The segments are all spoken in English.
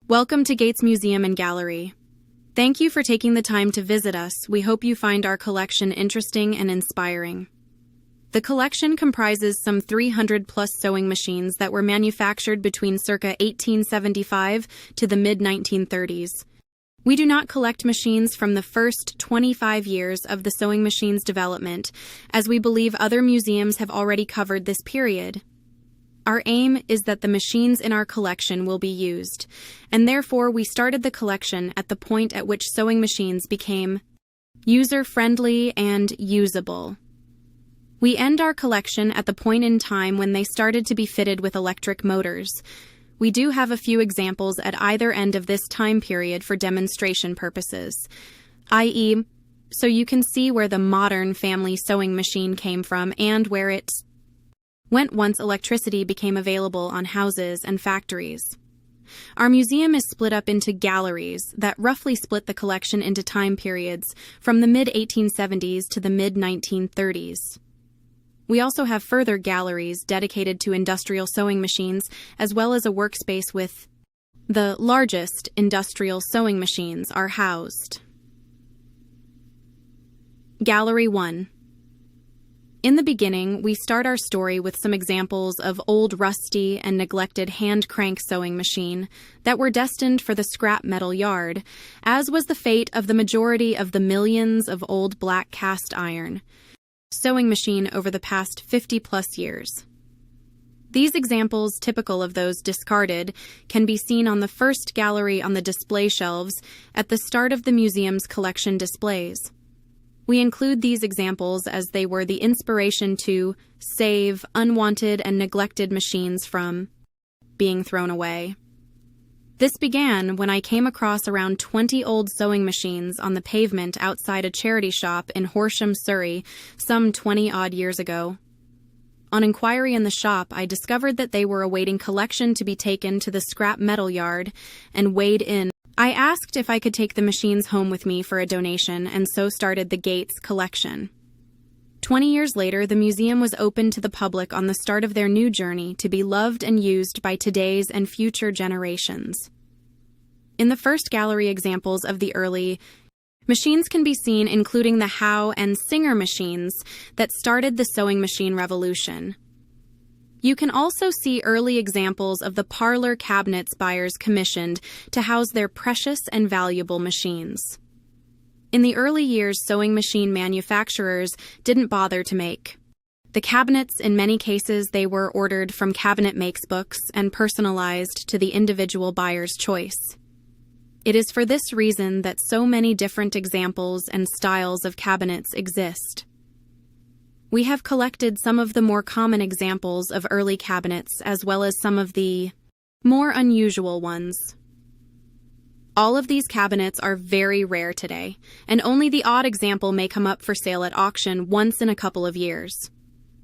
Welcome to Gates Museum and Gallery. Thank you for taking the time to visit us. We hope you find our collection interesting and inspiring. The collection comprises some 300-plus sewing machines that were manufactured between circa 1875 to the mid-1930s. We do not collect machines from the first 25 years of the sewing machine's development, as we believe other museums have already covered this period. Our aim is that the machines in our collection will be used, and therefore we started the collection at the point at which sewing machines became user-friendly and usable. We end our collection at the point in time when they started to be fitted with electric motors. We do have a few examples at either end of this time period for demonstration purposes, i.e., so you can see where the modern family sewing machine came from and where it went once electricity became available on houses and factories. Our museum is split up into galleries that roughly split the collection into time periods from the mid-1870s to the mid-1930s. We also have further galleries dedicated to industrial sewing machines, as well as a workspace with the largest industrial sewing machines are housed. Gallery 1. In the beginning, we start our story with some examples of old rusty and neglected hand-crank sewing machine that were destined for the scrap metal yard, as was the fate of the majority of the millions of old black cast iron sewing machine over the past 50-plus years. These examples, typical of those discarded, can be seen on the first gallery on the display shelves at the start of the museum's collection displays. We include these examples as they were the inspiration to save unwanted and neglected machines from being thrown away. This began when I came across around 20 old sewing machines on the pavement outside a charity shop in Horsham, Surrey, some 20-odd years ago. On inquiry in the shop, I discovered that they were awaiting collection to be taken to the scrap metal yard and weighed in. I asked if I could take the machines home with me for a donation, and so started the Gates collection. 20 years later, the museum was opened to the public on the start of their new journey to be loved and used by today's and future generations. In the first gallery, examples of the early machines can be seen, including the Howe and Singer machines that started the sewing machine revolution. You can also see early examples of the parlor cabinets buyers commissioned to house their precious and valuable machines. In the early years, sewing machine manufacturers didn't bother to make the cabinets. In many cases, they were ordered from cabinet makes books and personalized to the individual buyer's choice. It is for this reason that so many different examples and styles of cabinets exist. We have collected some of the more common examples of early cabinets, as well as some of the more unusual ones. All of these cabinets are very rare today, and only the odd example may come up for sale at auction once in a couple of years.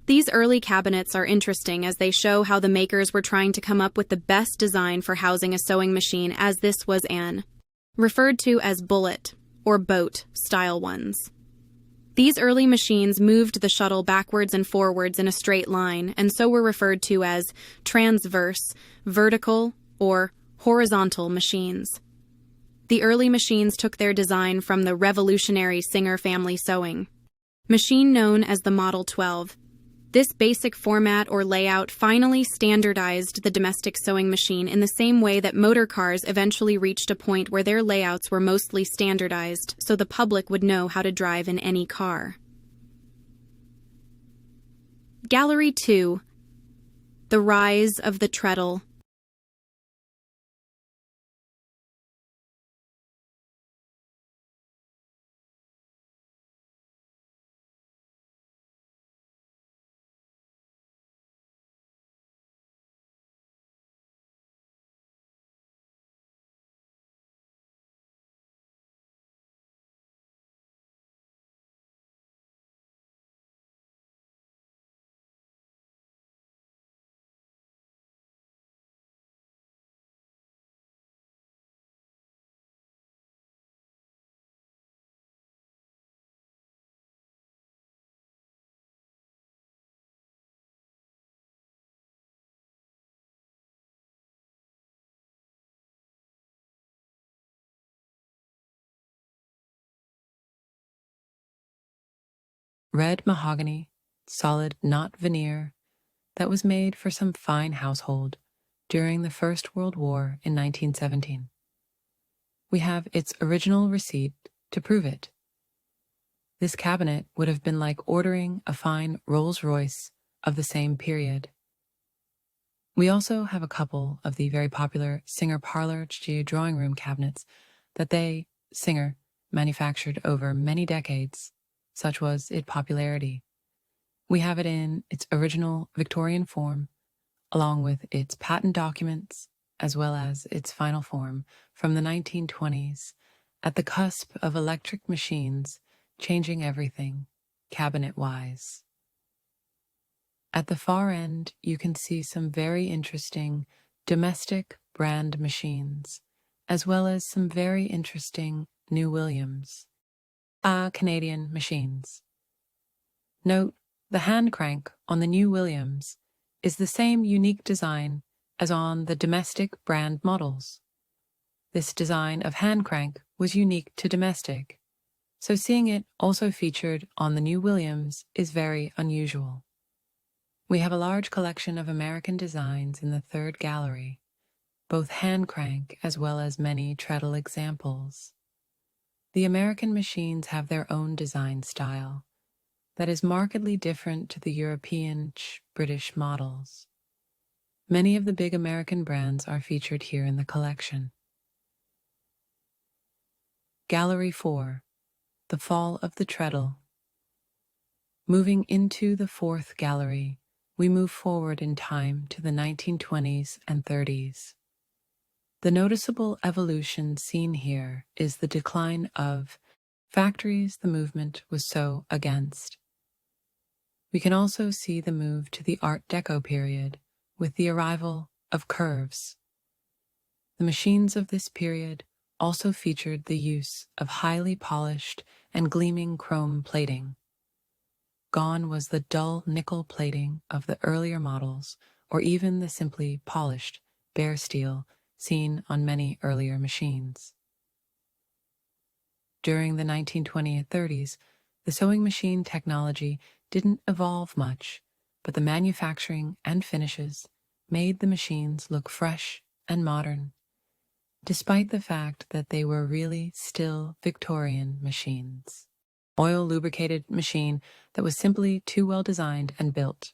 These early cabinets are interesting as they show how the makers were trying to come up with the best design for housing a sewing machine, as this was referred to as bullet or boat style ones. These early machines moved the shuttle backwards and forwards in a straight line, and so were referred to as transverse, vertical, or horizontal machines. The early machines took their design from the revolutionary Singer family sewing machine known as the Model 12. This basic format or layout finally standardized the domestic sewing machine in the same way that motor cars eventually reached a point where their layouts were mostly standardized so the public would know how to drive in any car. Gallery 2. The Rise of the Treadle. red mahogany, solid not veneer, that was made for some fine household during the First World War in 1917. We have its original receipt to prove it. This cabinet would have been like ordering a fine Rolls-Royce of the same period. We also have a couple of the very popular Singer Parlor drawing room cabinets that they, Singer, manufactured over many decades. Such was its popularity. We have it in its original Victorian form, along with its patent documents, as well as its final form from the 1920s, at the cusp of electric machines changing everything, cabinet-wise. At the far end, you can see some very interesting domestic brand machines, as well as some very interesting New Williams, Canadian machines. Note, the hand crank on the New Williams is the same unique design as on the domestic brand models. This design of hand crank was unique to domestic, so seeing it also featured on the New Williams is very unusual. We have a large collection of American designs in the third gallery, both hand crank as well as many treadle examples. The American machines have their own design style that is markedly different to the European British models. Many of the big American brands are featured here in the collection. Gallery 4, The Fall of the Treadle. Moving into the fourth gallery, we move forward in time to the 1920s and 30s. The noticeable evolution seen here is the decline of factories the movement was so against. We can also see the move to the Art Deco period with the arrival of curves. The machines of this period also featured the use of highly polished and gleaming chrome plating. Gone was the dull nickel plating of the earlier models, or even the simply polished bare steel seen on many earlier machines. During the 1920s and 30s, the sewing machine technology didn't evolve much, but the manufacturing and finishes made the machines look fresh and modern, despite the fact that they were really still Victorian machines. Oil-lubricated machine that was simply too well designed and built.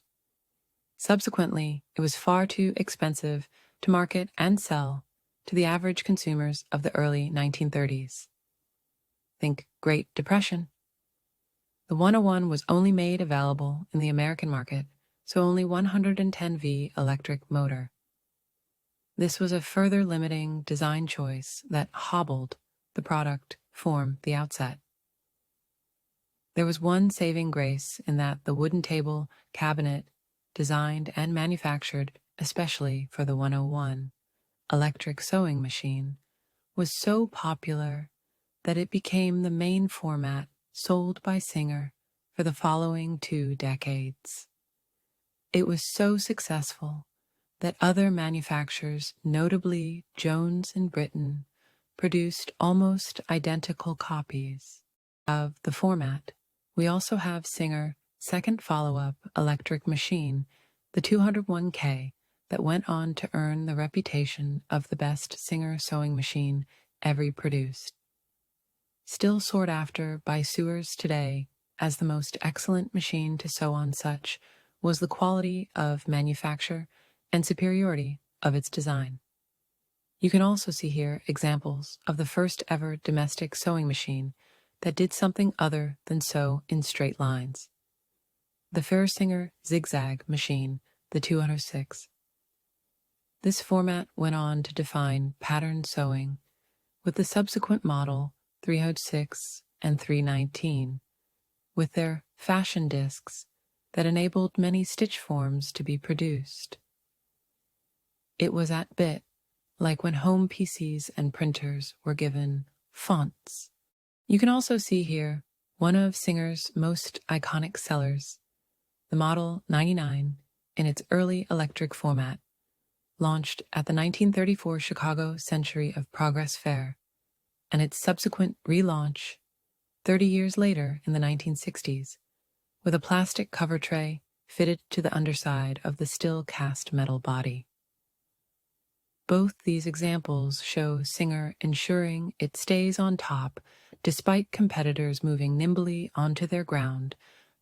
Subsequently, it was far too expensive to market and sell to the average consumers of the early 1930s. Think Great Depression. The 101 was only made available in the American market, so only 110V electric motor. This was a further limiting design choice that hobbled the product from the outset. There was one saving grace in that the wooden table cabinet, designed and manufactured especially for the 101 electric sewing machine, was so popular that it became the main format sold by Singer for the following 2 decades. It was so successful that other manufacturers, notably Jones in Britain, produced almost identical copies of the format. We also have Singer second follow-up electric machine, the 201K, that went on to earn the reputation of the best Singer sewing machine ever produced. Still sought after by sewers today as the most excellent machine to sew on, such was the quality of manufacture and superiority of its design. You can also see here examples of the first ever domestic sewing machine that did something other than sew in straight lines. The Ferrisinger zigzag machine, the 206. This format went on to define pattern sewing, with the subsequent model 306 and 319, with their fashion discs that enabled many stitch forms to be produced. It was at bit like when home PCs and printers were given fonts. You can also see here one of Singer's most iconic sellers, the Model 99 in its early electric format, launched at the 1934 Chicago Century of Progress Fair, and its subsequent relaunch 30 years later in the 1960s, with a plastic cover tray fitted to the underside of the still cast metal body. Both these examples show Singer ensuring it stays on top despite competitors moving nimbly onto their ground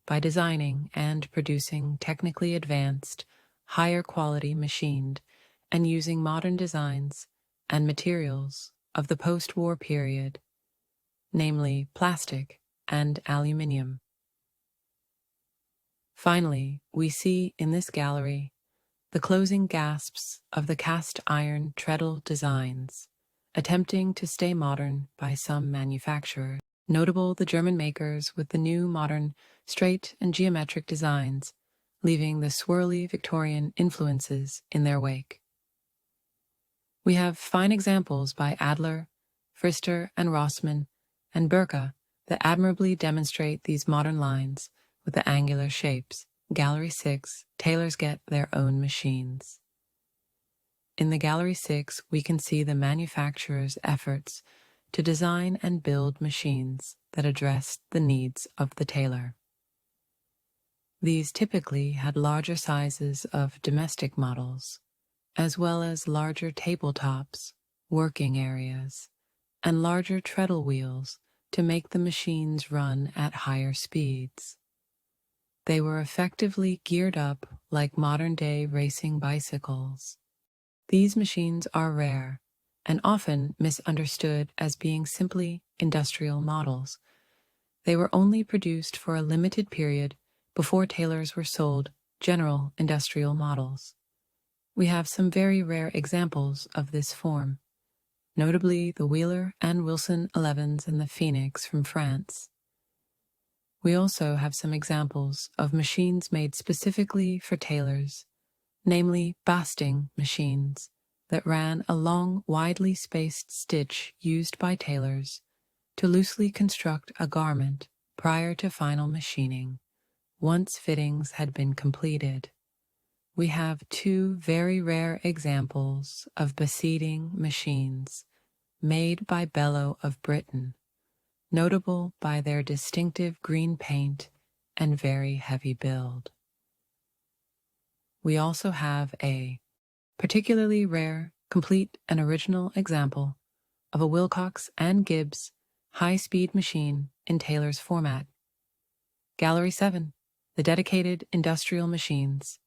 by designing and producing technically advanced, higher quality machined and using modern designs and materials of the post-war period, namely plastic and aluminium. Finally, we see in this gallery the closing gasps of the cast iron treadle designs, attempting to stay modern by some manufacturers. Notable the German makers with the new modern straight and geometric designs, leaving the swirly Victorian influences in their wake. We have fine examples by Adler, Pfister and Rossmann, and Burka that admirably demonstrate these modern lines with the angular shapes. Gallery 6, tailors get their own machines. In the Gallery 6, we can see the manufacturer's efforts to design and build machines that addressed the needs of the tailor. These typically had larger sizes of domestic models, as well as larger tabletops, working areas, and larger treadle wheels to make the machines run at higher speeds. They were effectively geared up like modern-day racing bicycles. These machines are rare and often misunderstood as being simply industrial models. They were only produced for a limited period before tailors were sold general industrial models. We have some very rare examples of this form, notably the Wheeler and Wilson 11s and the Phoenix from France. We also have some examples of machines made specifically for tailors, namely basting machines that ran a long, widely spaced stitch used by tailors to loosely construct a garment prior to final machining, once fittings had been completed. We have two very rare examples of beseeding machines made by Bellow of Britain, notable by their distinctive green paint and very heavy build. We also have a particularly rare, complete, and original example of a Wilcox and Gibbs high-speed machine in Taylor's format. Gallery 7, the dedicated industrial machines.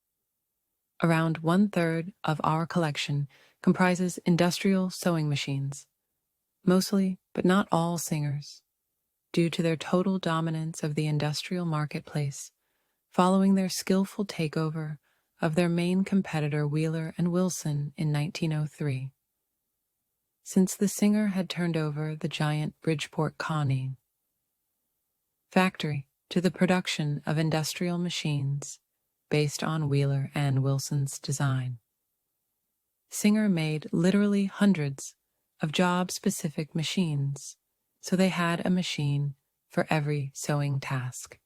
Around 1/3 of our collection comprises industrial sewing machines, mostly, but not all, Singers, due to their total dominance of the industrial marketplace, following their skillful takeover of their main competitor Wheeler and Wilson in 1903. Since the Singer had turned over the giant Bridgeport Conning factory to the production of industrial machines based on Wheeler and Wilson's design. Singer made literally hundreds of job-specific machines, so they had a machine for every sewing task.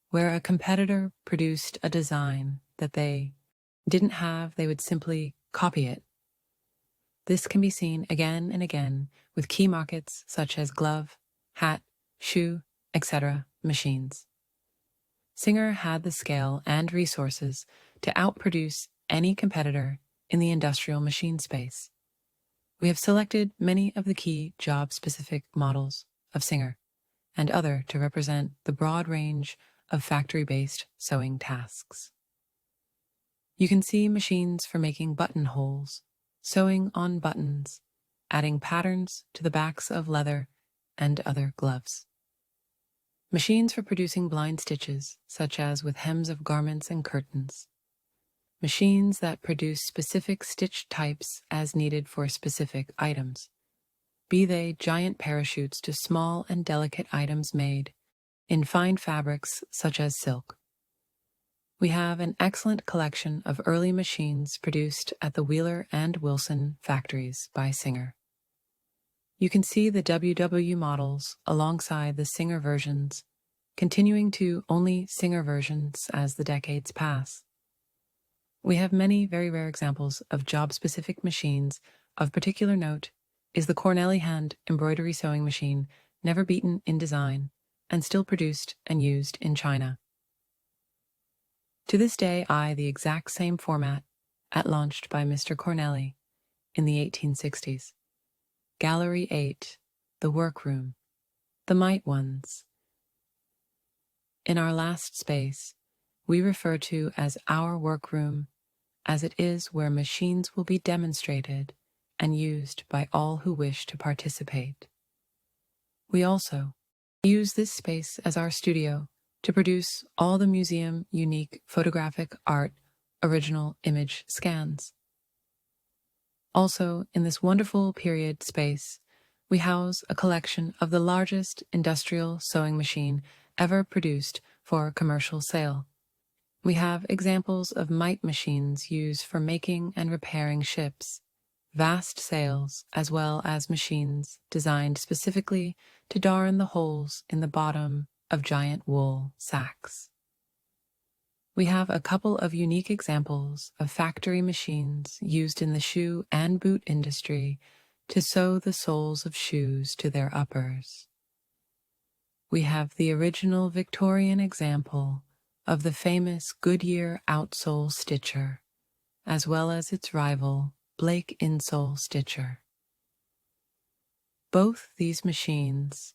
Where a competitor produced a design that they didn't have, they would simply copy it. This can be seen again and again with key markets such as glove, hat, shoe, etc. machines. Singer had the scale and resources to outproduce any competitor in the industrial machine space. We have selected many of the key job-specific models of Singer and other to represent the broad range of factory-based sewing tasks. You can see machines for making buttonholes, sewing on buttons, adding patterns to the backs of leather and other gloves. Machines for producing blind stitches, such as with hems of garments and curtains. Machines that produce specific stitch types as needed for specific items, be they giant parachutes to small and delicate items made in fine fabrics such as silk. We have an excellent collection of early machines produced at the Wheeler and Wilson factories by Singer. You can see the WW models alongside the Singer versions, continuing to only Singer versions as the decades pass. We have many very rare examples of job-specific machines. Of particular note is the Cornelli hand embroidery sewing machine, never beaten in design, and still produced and used in China. To this day, the exact same format launched by Mr. Cornelli in the 1860s. Gallery 8, the workroom, the mite ones. In our last space, we refer to as our workroom, as it is where machines will be demonstrated and used by all who wish to participate. We also use this space as our studio to produce all the museum unique photographic art original image scans. Also, in this wonderful period space, we house a collection of the largest industrial sewing machine ever produced for commercial sale. We have examples of mite machines used for making and repairing ships, vast sails, as well as machines designed specifically to darn the holes in the bottom of giant wool sacks. We have a couple of unique examples of factory machines used in the shoe and boot industry to sew the soles of shoes to their uppers. We have the original Victorian example of the famous Goodyear outsole stitcher, as well as its rival, Blake insole stitcher. Both these machines